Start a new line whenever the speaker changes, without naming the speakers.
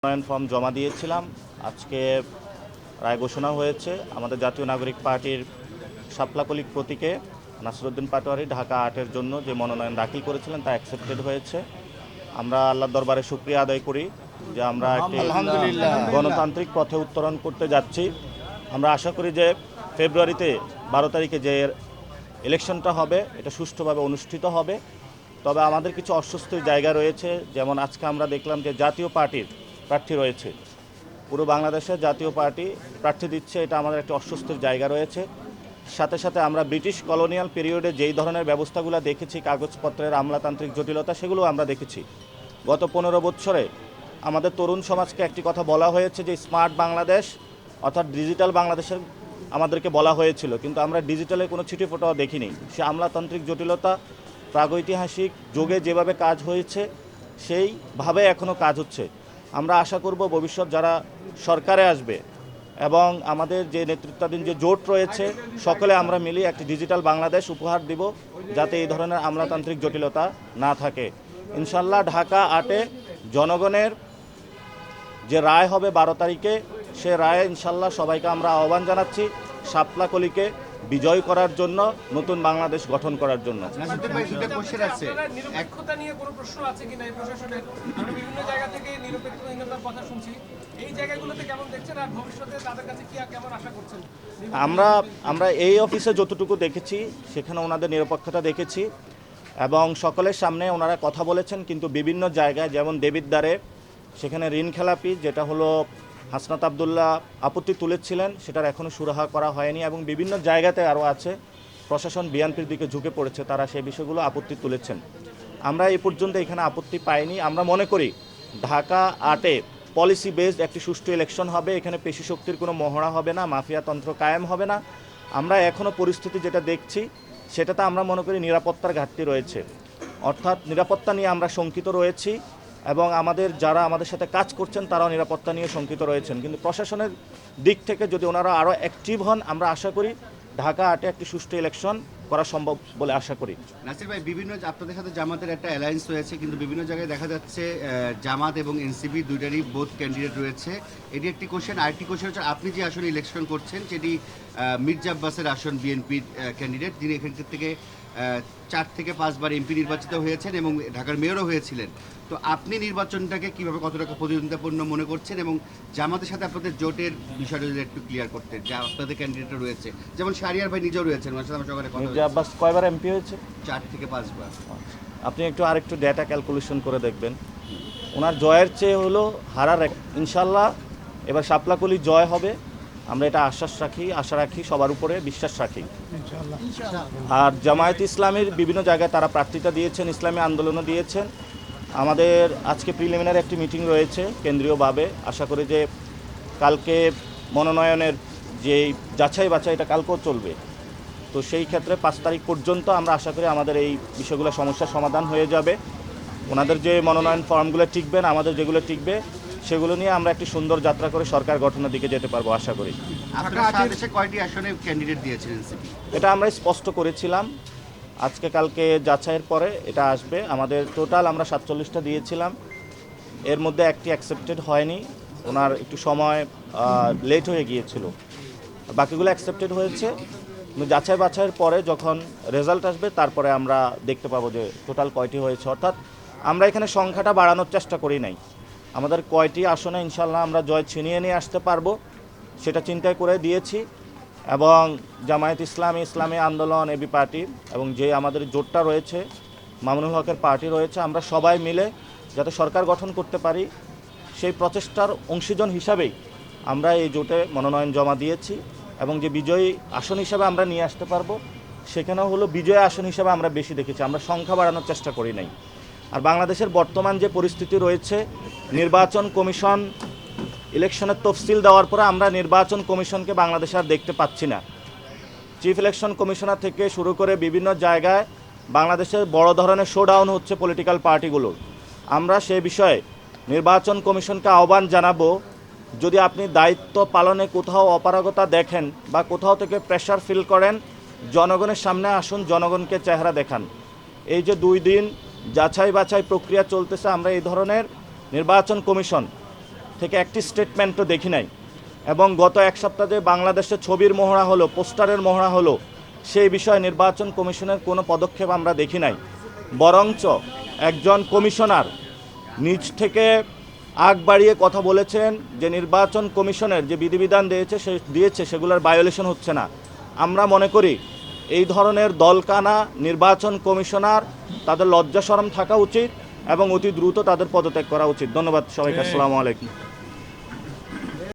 মনোনয়ন ফর্ম জমা দিয়েছিলাম। আজকে রায় ঘোষণা হয়েছে। আমাদের জাতীয় নাগরিক পার্টির শাপলা কলিক প্রতীকে নাসিরউদ্দিন পাটোয়ারি ঢাকা ৮-এর জন্য যে মনোনয়ন দাখিল করেছিলেন তা অ্যাকসেপ্টেড হয়েছে। আমরা আল্লাহর দরবারে শুকরিয়া আদায় করি যে আমরা একটি গণতান্ত্রিক পথে উত্তরণ করতে যাচ্ছি। আমরা আশা করি যে ফেব্রুয়ারিতে 12 তারিখে যে ইলেকশনটা হবে এটা সুষ্ঠুভাবে অনুষ্ঠিত হবে। তবে আমাদের কিছু অস্বস্তির জায়গা রয়েছে, যেমন আজকে আমরা দেখলাম যে জাতীয় পার্টির প্রার্থী রয়েছে, পুরো বাংলাদেশের জাতীয় পার্টি প্রার্থী দিচ্ছে, এটা আমাদের একটা অস্বস্তির জায়গা রয়েছে। সাথে সাথে আমরা ব্রিটিশ কলোনিয়াল পিরিয়ডে যেই ধরনের ব্যবস্থাগুলো দেখেছি, কাগজপত্রের আমলাতান্ত্রিক জটিলতা, সেগুলো আমরা দেখেছি। গত 15 বছরে আমাদের তরুণ সমাজকে একটি কথা বলা হয়েছে যে স্মার্ট বাংলাদেশ অর্থাৎ ডিজিটাল বাংলাদেশের আমাদেরকে বলা হয়েছিল, কিন্তু আমরা ডিজিটালে কোনো ছিটেফোঁটাও দেখিনি। সে আমলাতান্ত্রিক জটিলতা প্রাগৈতিহাসিক যুগে যেভাবে কাজ হয়েছে সেইভাবে এখনও কাজ হচ্ছে। আমরা আশা করব ভবিষ্যৎ যারা সরকারে আসবে এবং আমাদের যে নেতৃত্বাধীন যে জোট রয়েছে, সকলে আমরা মিলিয়ে একটি ডিজিটাল বাংলাদেশ উপহার দিব, যাতে এই ধরনের আমলাতান্ত্রিক জটিলতা না থাকে। ইনশাল্লাহ ঢাকা ৮-এ জনগণের যে রায় হবে 12 তারিখে, সে রায়ে ইনশাল্লাহ সবাইকে আমরা আহ্বান জানাচ্ছি শাপলা-কলিকে বিজয় করার জন্য, নতুন বাংলাদেশ গঠন করার জন্য।
নিরপেক্ষতা নিয়ে কোনো প্রশ্ন আছে কিনা এই প্রশাসনের? আমরা বিভিন্ন জায়গা থেকে নিরপেক্ষতার কথা শুনছি, এই জায়গাগুলোতে কেমন দেখছেন আর ভবিষ্যতে তাদের কাছে কি কেমন আশা করছেন?
আমরা এই অফিসে যতটুকু দেখেছি সেখানে ওনাদের নিরপেক্ষতা দেখেছি এবং সকলের সামনে ওনারা কথা বলেছেন, কিন্তু বিভিন্ন জায়গায় যেমন দেবিদ্বারে সেখানে ঋণ খেলাপি যেটা হলো হাসনাত আবদুল্লাহ আপত্তি তুলেছিলেন, সেটার এখনও সুরাহা করা হয়নি এবং বিভিন্ন জায়গাতে আরও আছে প্রশাসন বিএনপির দিকে ঝুঁকে পড়েছে, তারা সেই বিষয়গুলো আপত্তি তুলেছেন। আমরা এই পর্যন্ত এখানে আপত্তি পাইনি। আমরা মনে করি ঢাকা ৮-এ পলিসি বেসড একটি সুষ্ঠু ইলেকশন হবে, এখানে পেশি শক্তির কোনো মহড়া হবে না, মাফিয়াতন্ত্র কায়েম হবে না। আমরা এখনও পরিস্থিতি যেটা দেখছি সেটাতে আমরা মনে করি নিরাপত্তার ঘাটতি রয়েছে, অর্থাৎ নিরাপত্তা নিয়ে আমরা শঙ্কিত রয়েছি এবং যারা আমাদের সাথে কাজ করছেন তারাও নিরাপত্তা নিয়ে শঙ্কিত রয়েছেন। কিন্তু প্রশাসনের দিক থেকে যদি ওনারা আরও অ্যাক্টিভ হন, আমরা আশা করি ঢাকা ৮-এ একটি সুষ্ঠু ইলেকশন করা সম্ভব বলে আশা করি।
নাসির ভাই, আপনাদের সাথে জামাতের একটা অ্যালায়েন্স হয়েছে, কিন্তু বিভিন্ন জায়গায় দেখা যাচ্ছে জামাত এবং এনসিপি দুইটারই বোথ ক্যান্ডিডেট রয়েছে। এটি একটি কোশ্চেন। আরেকটি কোশ্চেন হচ্ছে, আপনি যে আসনে ইলেকশন করছেন সেটি মির্জা আব্বাসের আসন, বিএনপির ক্যান্ডিডেট, যিনি এখান থেকে 4 থেকে 5 বার এমপি নির্বাচিত হয়েছেন এবং ঢাকার মেয়রও হয়েছিলেন। তো আপনি নির্বাচনটাকে কীভাবে, কতটা প্রতিদ্বন্দ্বিতাপূর্ণ মনে করছেন এবং জামাতের সাথে আপনাদের জোটের বিষয়টা যদি একটু ক্লিয়ার করতেন, যে আপনাদের ক্যান্ডিডেট রয়েছে, যেমন শাহরিয়ার ভাই নিজেও রয়েছেন, ওনার সাথে আমার সকালে কথা।
মির্জা আব্বাস কয়বার এমপি হয়েছে?
4 থেকে 5 বার।
আপনি আরেকটু ডেটা ক্যালকুলেশন করে দেখবেন। ওনার জয়ের চেয়ে হলো হারার। ইনশাল্লাহ এবার শাপলা-কলি জয় হবে, আমরা এটা আশা রাখি, সবার উপরে বিশ্বাস রাখি। আর জামায়াত ইসলামের বিভিন্ন জায়গায় তারা প্রার্থিতা দিয়েছেন, ইসলামী আন্দোলনও দিয়েছেন। আমাদের আজকে প্রিলিমিনারি একটি মিটিং রয়েছে কেন্দ্রীয়ভাবে। আশা করি যে কালকে মনোনয়নের যে যাচাই বাছাই এটা কালকেও চলবে, তো সেই ক্ষেত্রে 5 তারিখ পর্যন্ত আমরা আশা করি আমাদের এই বিষয়গুলো সমস্যার সমাধান হয়ে যাবে। ওনাদের যে মনোনয়ন ফর্মগুলো টিকবেন, আমাদের যেগুলো টিকবে, সেগুলো নিয়ে আমরা একটি সুন্দর যাত্রা করে সরকার গঠনের দিকে যেতে পারবো আশা করি।
কয়টি আসনে ক্যান্ডিডেট দিয়েছেন এনসিপি?
এটা আমরা স্পষ্ট করেছিলাম, আজকে কালকে যাচাইয়ের পরে এটা আসবে। আমাদের টোটাল আমরা 47টা দিয়েছিলাম, এর মধ্যে একটি অ্যাকসেপ্টেড হয়নি, ওনার একটু সময় লেট হয়ে গিয়েছিল, বাকিগুলো অ্যাকসেপ্টেড হয়েছে। কিন্তু যাচাই বাছাইয়ের পরে যখন রেজাল্ট আসবে তারপরে আমরা দেখতে পাবো যে টোটাল কয়টি হয়েছে। অর্থাৎ আমরা এখানে সংখ্যাটা বাড়ানোর চেষ্টা করি নাই, আমাদের কয়টি আসনে ইনশাল্লাহ আমরা জয় ছিনিয়ে নিয়ে আসতে পারবো সেটা চিন্তায় করে দিয়েছি। এবং জামায়াত ইসলামী আন্দোলন, এবি পার্টি এবং যে আমাদের জোটটা রয়েছে, মামুনুল হকের পার্টি রয়েছে, আমরা সবাই মিলে যাতে সরকার গঠন করতে পারি সেই প্রচেষ্টার অংশীজন হিসাবেই আমরা এই জোটে মনোনয়ন জমা দিয়েছি। এবং যে বিজয়ী আসন হিসাবে আমরা নিয়ে আসতে পারবো, সেখানেও হলো বিজয়ী আসন হিসাবে আমরা বেশি দেখেছি, আমরা সংখ্যা বাড়ানোর চেষ্টা করি নাই। আর বাংলাদেশের বর্তমান যে পরিস্থিতি রয়েছে, নির্বাচন কমিশন ইলেকশনের তফসিল দেওয়ার পরে আমরা নির্বাচন কমিশনকে বাংলাদেশে আর দেখতে পাচ্ছি না। চিফ ইলেকশন কমিশনার থেকে শুরু করে বিভিন্ন জায়গায় বাংলাদেশের বড় ধরনের শোডাউন হচ্ছে পলিটিক্যাল পার্টিগুলোর। আমরা সে বিষয়ে নির্বাচন কমিশনকে আহ্বান জানাবো, যদি আপনি দায়িত্ব পালনে কোথাও অপারগতা দেখেন বা কোথাও থেকে প্রেশার ফিল করেন, জনগণের সামনে আসুন, জনগণকে চেহারা দেখান। এই যে 2 দিন যাচাই বাছাই প্রক্রিয়া চলতেছে, আমরা এই ধরনের নির্বাচন কমিশন থেকে একটি স্টেটমেন্টও দেখি নাই। এবং গত এক সপ্তাহে বাংলাদেশে ছবির মহড়া হলো, পোস্টারের মহড়া হলো, সেই বিষয়ে নির্বাচন কমিশনের কোনো পদক্ষেপ আমরা দেখি নাই। বরঞ্চ একজন কমিশনার নিজ থেকে আগ বাড়িয়ে কথা বলেছেন যে নির্বাচন কমিশনের যে বিধিবিধান দিয়েছে সেগুলোর ভায়োলেশন হচ্ছে না। আমরা মনে করি এই ধরনের দলকানা নির্বাচন কমিশনার তাদের লজ্জা শরম থাকা উচিত এবং অতি দ্রুত তাদের পদত্যাগ করা উচিত। ধন্যবাদ সবাইকে। আসসালামু আলাইকুম।